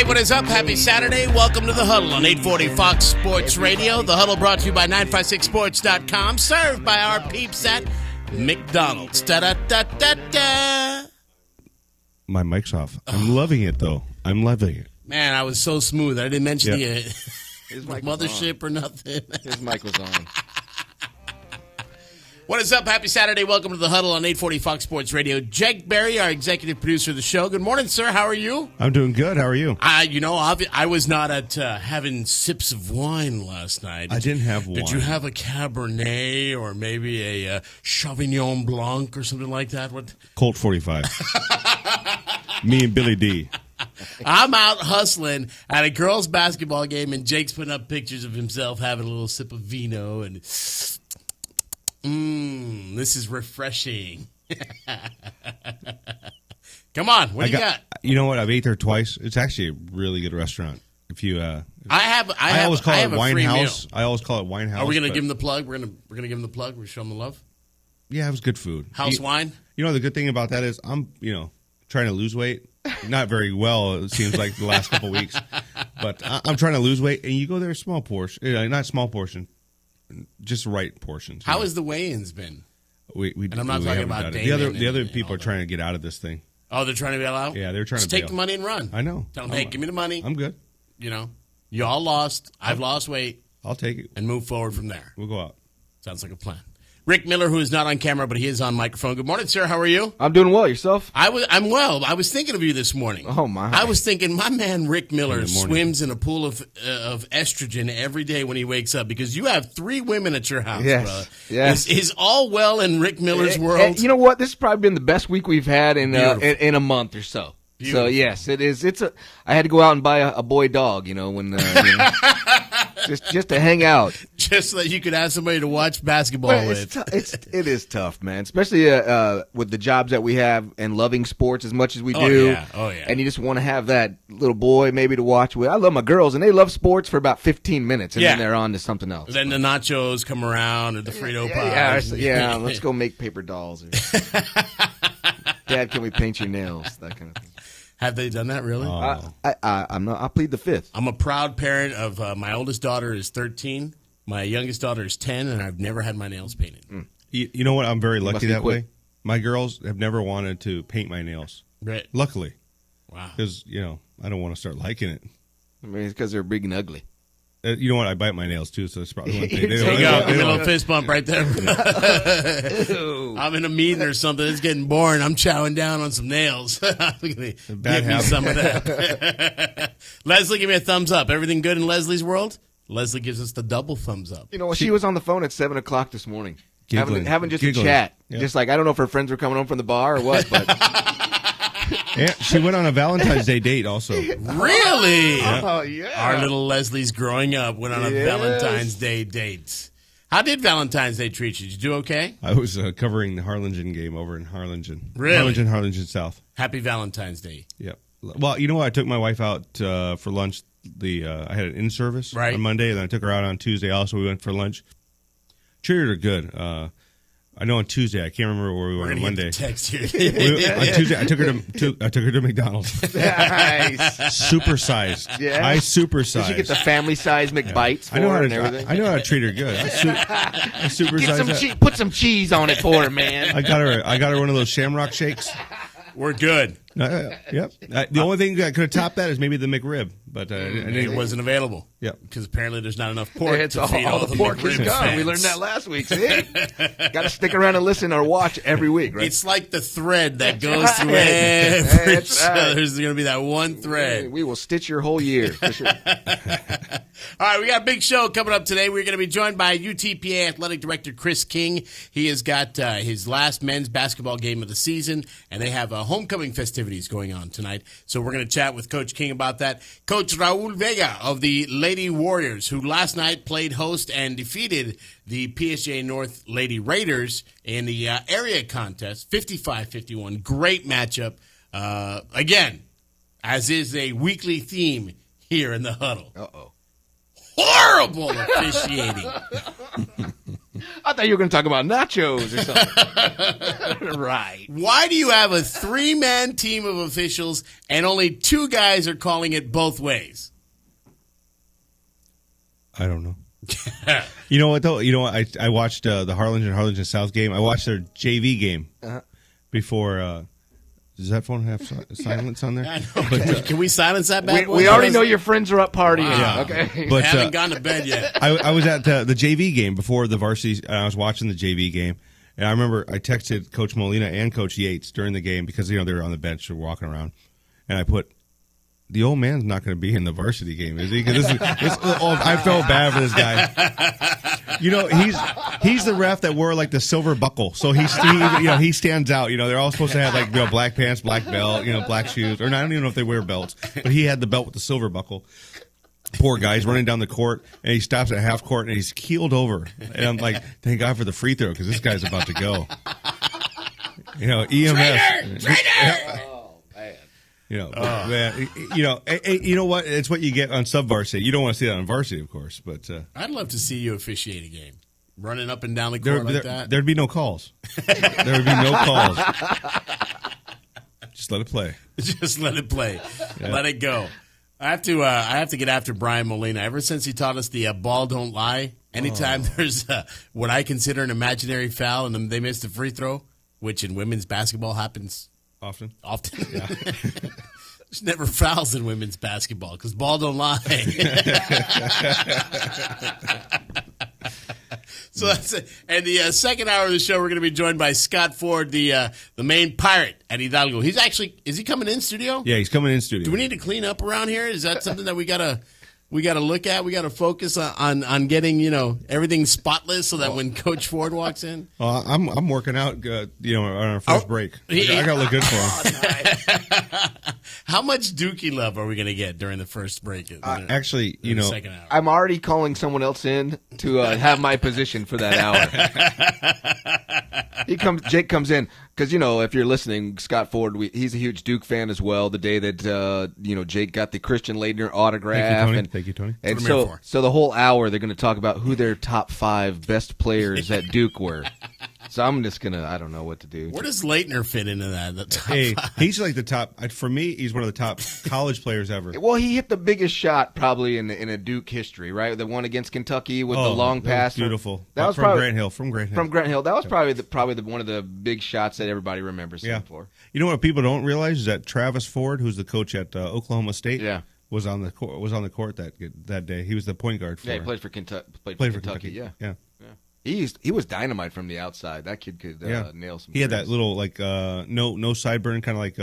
Hey, what is up? Happy Saturday. Welcome to The Huddle on 840 Fox Sports Radio. The Huddle brought to you by 956sports.com. Served by our peeps at McDonald's. Da-da-da-da-da. My mic's off. I'm loving it, though. I'm loving it. Man, I was so smooth. I didn't mention the His mic mothership or nothing. His mic was on. What is up? Happy Saturday. Welcome to The Huddle on 840 Fox Sports Radio. Jake Berry, our executive producer of the show. Good morning, sir. How are you? I'm doing good. How are you? I was not at having sips of wine last night. I didn't have wine. Did you have a Cabernet or maybe a Sauvignon Blanc or something like that? What? Colt 45. Me and Billy D. I'm out hustling at a girls' basketball game, and Jake's putting up pictures of himself having a little sip of vino, and this is refreshing. Come on, what do you got? You know what? I've ate there twice. It's actually a really good restaurant. If you, I always call it a Wine free House. meal. I always call it Wine House. Are we gonna give him the plug? We're gonna give him the plug. We're show him the love. Yeah, it was good food. House wine. You know the good thing about that is I'm trying to lose weight. Not very well. It seems like the last couple of weeks, but I'm trying to lose weight. And you go there small portion, not small portion. Just the right portions. How has the weigh-ins been? And I'm not talking about the other people are trying to get out of this thing. Oh, they're trying to bail out? Yeah, they're trying Just to take the money and run. I know. Tell them, hey, give me the money. I'm good. You all lost. I've lost weight. I'll take it. And move forward from there. We'll go out. Sounds like a plan. Rick Miller, who is not on camera, but he is on microphone. Good morning, sir. How are you? I'm doing well. Yourself? I'm well. I was thinking of you this morning. Oh, my. I was thinking my man Rick Miller swims in a pool of estrogen every day when he wakes up because you have 3 women at your house, brother. Yes. Is all well in Rick Miller's world? You know what? This has probably been the best week we've had in a month or so. Beautiful. So, yes, it is. I had to go out and buy a boy dog, when just to hang out. Just so that you could have somebody to watch basketball with. It is tough, man, especially with the jobs that we have and loving sports as much as we do. Oh, yeah. And you just want to have that little boy maybe to watch with. I love my girls, and they love sports for about 15 minutes, and then they're on to something else. Then the nachos come around or the Frito pies. Yeah, let's go make paper dolls. Dad, can we paint your nails? That kind of thing. Have they done that really? I plead the fifth. I'm a proud parent of my oldest daughter is 13, my youngest daughter is 10, and I've never had my nails painted. You know what? I'm very lucky that way. My girls have never wanted to paint my nails. Right. Luckily. Wow. Because, I don't want to start liking it. I mean, it's because they're big and ugly. You know what? I bite my nails, too, so that's probably one thing. There you go. Give me a little fist bump right there. I'm in a meeting or something. It's getting boring. I'm chowing down on some nails. Give me some of that. Leslie, give me a thumbs up. Everything good in Leslie's world? Leslie gives us the double thumbs up. You know what? She was on the phone at 7 o'clock this morning. Having just Giggling. a chat. Yeah. Just like, I don't know if her friends were coming home from the bar or what, but... Yeah, she went on a Valentine's Day date also. Really? Oh, yeah. Our little Leslie's growing up went on a Valentine's Day date. How did Valentine's Day treat you? Did you do okay? I was covering the Harlingen game over in Harlingen. Really? Harlingen South. Happy Valentine's Day. Yep. Well, you know what? I took my wife out for lunch. I had an in-service on Monday, and then I took her out on Tuesday also. We went for lunch. Treated her good. I know on Tuesday, I can't remember where we were on Monday. Text here. On Tuesday, I took her to McDonald's. Nice. Supersized. Yeah. I supersized. Did you get the family-size McBites for her and everything? I know how to treat her good. I supersized. Put some cheese on it for her, man. I got her one of those Shamrock shakes. We're good. Yep. The only thing that could have topped that is maybe the McRib, but it wasn't available. Yep. Because apparently there's not enough pork to feed all all the pork McRib is gone. fans. We learned that last week. Got to stick around and listen or watch every week, right? It's like the thread that goes through every That's show. right. There's going to be that one thread. We will stitch your whole year. For sure. All right, we got a big show coming up today. We're going to be joined by UTPA Athletic Director Chris King. He has got his last men's basketball game of the season, and they have homecoming festivities going on tonight. So we're going to chat with Coach King about that. Coach Raul Vega of the Lady Warriors, who last night played host and defeated the PSJ North Lady Raiders in the area contest, 55-51. Great matchup. Again, as is a weekly theme here in the Huddle. Uh-oh. Horrible officiating. I thought you were going to talk about nachos or something. Right. Why do you have a 3-man team of officials and only 2 guys are calling it both ways? I don't know. You know what though? You know what? I watched the Harlingen South game. I watched their JV game before. Does that phone have silence on there? I know. Can we silence that bad boy? We already know your friends are up partying. Wow. Okay. But haven't gone to bed yet. I was at the JV game before the varsity. I was watching the JV game, and I remember I texted Coach Molina and Coach Yates during the game because they were on the bench or walking around, and I put, the old man's not going to be in the varsity game, is he? Because I felt bad for this guy. You know, he's the ref that wore like the silver buckle, so he stands out. You know, they're all supposed to have like black pants, black belt, black shoes, or I don't even know if they wear belts, but he had the belt with the silver buckle. Poor guy, he's running down the court, and he stops at half court, and he's keeled over. And I'm like, thank God for the free throw because this guy's about to go. EMS. Traitor! Man, you know what? It's what you get on sub-varsity. You don't want to see that on varsity, of course. But I'd love to see you officiate a game. Running up and down the court like that. There'd be no calls. There would be no calls. Just let it play. Just let it play. Yeah. Let it go. I have to get after Brian Molina. Ever since he taught us the ball don't lie, anytime there's what I consider an imaginary foul and they miss the free throw, which in women's basketball happens often. Yeah. There's never fouls in women's basketball because ball don't lie. So that's it. And the second hour of the show, we're going to be joined by Scott Ford, the main pirate at Hidalgo. Is he coming in studio? Yeah, he's coming in studio. Do we need to clean up around here? Is that something that we gotta look at? We gotta focus on getting everything spotless so that when Coach Ford walks in. I'm working out. On our first break. I got to look good for him. How much Dookie love are we gonna get during the first break? Actually, the second hour. I'm already calling someone else in to have my position for that hour. Jake comes in because if you're listening, Scott Ford, he's a huge Duke fan as well. The day that Jake got the Christian Laettner autograph, Thank you, Tony. And so the whole hour they're going to talk about who their top 5 best players at Duke were. So I'm just gonna, I don't know what to do. Where does Laettner fit into that? The top 5? He's like the top. For me, he's one of the top college players ever. Well, he hit the biggest shot probably in a Duke history, right? The one against Kentucky with the long pass. Beautiful. That was from probably Grant Hill. From Grant Hill. That was probably one of the big shots that everybody remembers him for. You know what people don't realize is that Travis Ford, who's the coach at Oklahoma State, was on the court that day. He was the point guard for. Yeah, he played for Kentucky. Played for Kentucky. Yeah. He was dynamite from the outside. That kid could nail some. He had that little no sideburn, kind of like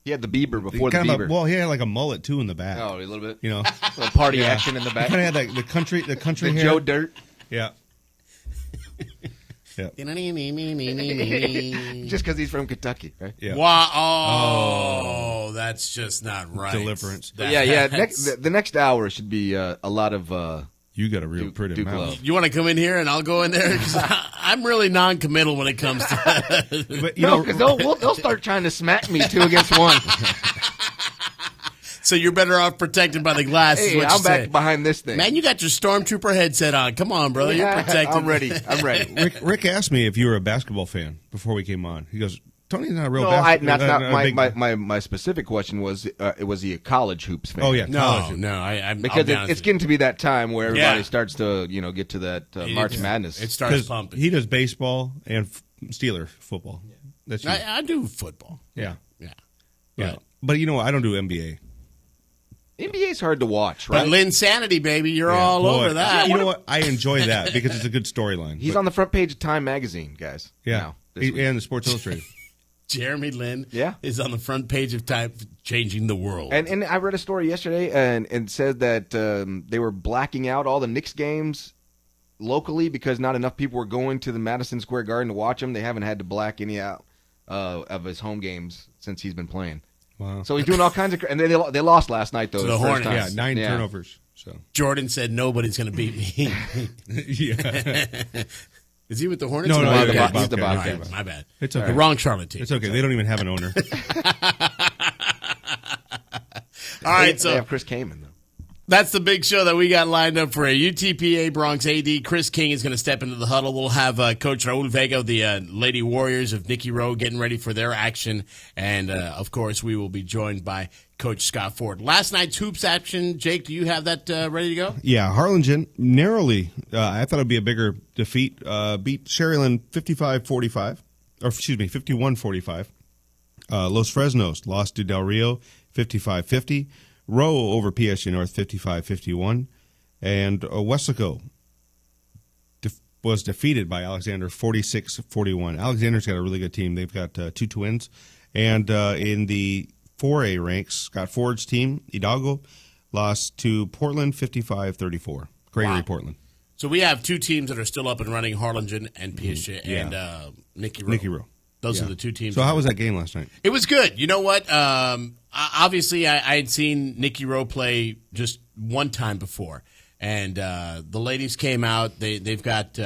He had the Bieber before the Bieber. He had like a mullet too in the back. Oh, a little bit. A little party action in the back. Kind of had the country the hair. Joe Dirt. Yeah. Just because he's from Kentucky, right? Yeah. Wow! Oh, that's just not right. Deliverance. The next hour should be a lot of. You got a real pretty Duke mouth. love. You want to come in here and I'll go in there? Because I'm really non-committal when it comes to that. Because they'll start trying to smack me 2 against 1. So you're better off protected by the glass. Hey, I'm back behind this thing. Man, you got your Stormtrooper headset on. Come on, brother. You're protected. I'm ready. Rick asked me if you were a basketball fan before we came on. He goes, Tony's not a real my specific question was he a college hoops fan? Oh yeah, I'm because it's getting to be that time where everybody starts to get to that March Madness. It starts pumping. He does baseball and Steeler football. That's I do football. Yeah. But I don't do NBA. NBA's hard to watch, right? But Linsanity, baby, you're all over that. You know what? I enjoy that because it's a good storyline. He's on the front page of Time magazine, guys. Yeah, and the Sports Illustrated. Jeremy Lin is on the front page of Time, changing the world. And I read a story yesterday and said that they were blacking out all the Knicks games locally because not enough people were going to the Madison Square Garden to watch them. They haven't had to black any out of his home games since he's been playing. Wow. So he's doing all kinds of – and they lost last night, though. To the Hornets. Yeah, 9 turnovers. So Jordan said nobody's going to beat me. Yeah. Is he with the Hornets? No, he's the Bobcats. My bad. It's okay. The wrong Charlotte team. It's okay. They don't even have an owner. All right, they have Chris Kaman, though. That's the big show that we got lined up for you. UTPA Bronx AD Chris King is going to step into the huddle. We'll have Coach Raul Vega, the Lady Warriors of Nicky Rowe, getting ready for their action. And, of course, we will be joined by Coach Scott Ford. Last night's hoops action, Jake, do you have that ready to go? Yeah, Harlingen narrowly, I thought it would be a bigger defeat, beat Sherryland 55-45, or excuse me, 51-45. Los Fresnos lost to Del Rio 55-50. Rowe over PSG North 55-51. And Weslaco was defeated by Alexander 46-41. Alexander's got a really good team. They've got two twins. And in the 4A ranks, Scott Ford's team, Hidalgo, lost to Portland 55-34. Gregory Portland. So we have two teams that are still up and running, Harlingen and PSG and Nicky Rowe. Those are the two teams. So how was that game last night? It was good. You know what? Obviously, I had seen Nicky Rowe play just one time before. And the ladies came out. They've got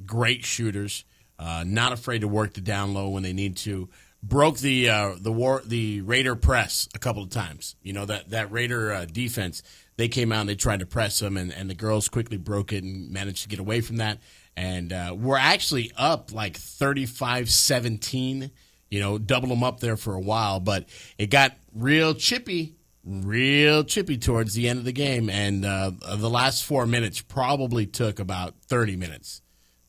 great shooters, not afraid to work the down low when they need to. Broke the Raider press a couple of times. You know, that Raider defense, they came out and they tried to press them, and the girls quickly broke it and managed to get away from that. And we're actually up like 35-17, you know, double them up there for a while. But it got real chippy towards the end of the game. And the last 4 minutes probably took about 30 minutes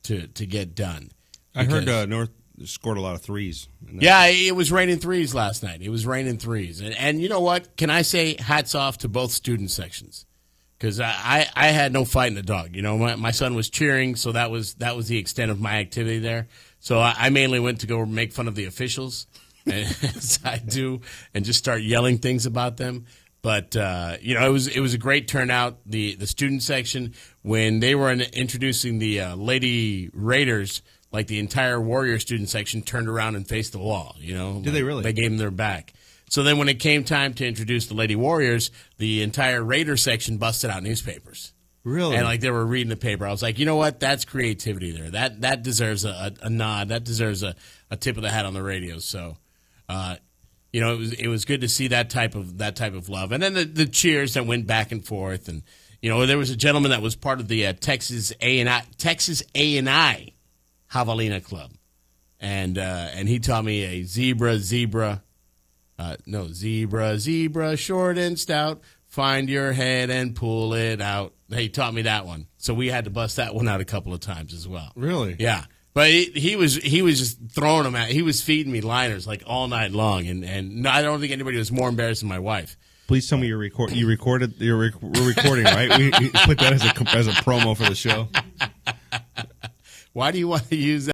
to get done. I heard North scored a lot of threes. Yeah, it was raining threes last night. It was raining threes. And you know what? Can I say hats off to both student sections? Because I had no fight in the dog. You know, my son was cheering, so that was the extent of my activity there. So I mainly went to go make fun of the officials, as I do, and just start yelling things about them. But you know, it was a great turnout. The student section, when they were introducing the Lady Raiders, like the entire Warrior student section turned around and faced the wall. You know, did they really? They gave them their back. So then when it came time to introduce the Lady Warriors, the entire Raider section busted out newspapers. Really? And like they were reading the paper. I was like, you know what? That's creativity there. That deserves a nod. That deserves a tip of the hat on the radio. So, you know, it was good to see that type of love. And then the cheers that went back and forth. And, you know, there was a gentleman that was part of the Texas A&I Javelina Club. And he taught me a zebra, short and stout, find your head and pull it out. He taught me that one. So we had to bust that one out a couple of times as well. Really? Yeah. But he was just throwing them he was feeding me liners like all night long. And I don't think anybody was more embarrassed than my wife. Please tell me you recorded, we're recording, right? We put that as a promo for the show. Why do you want to use that?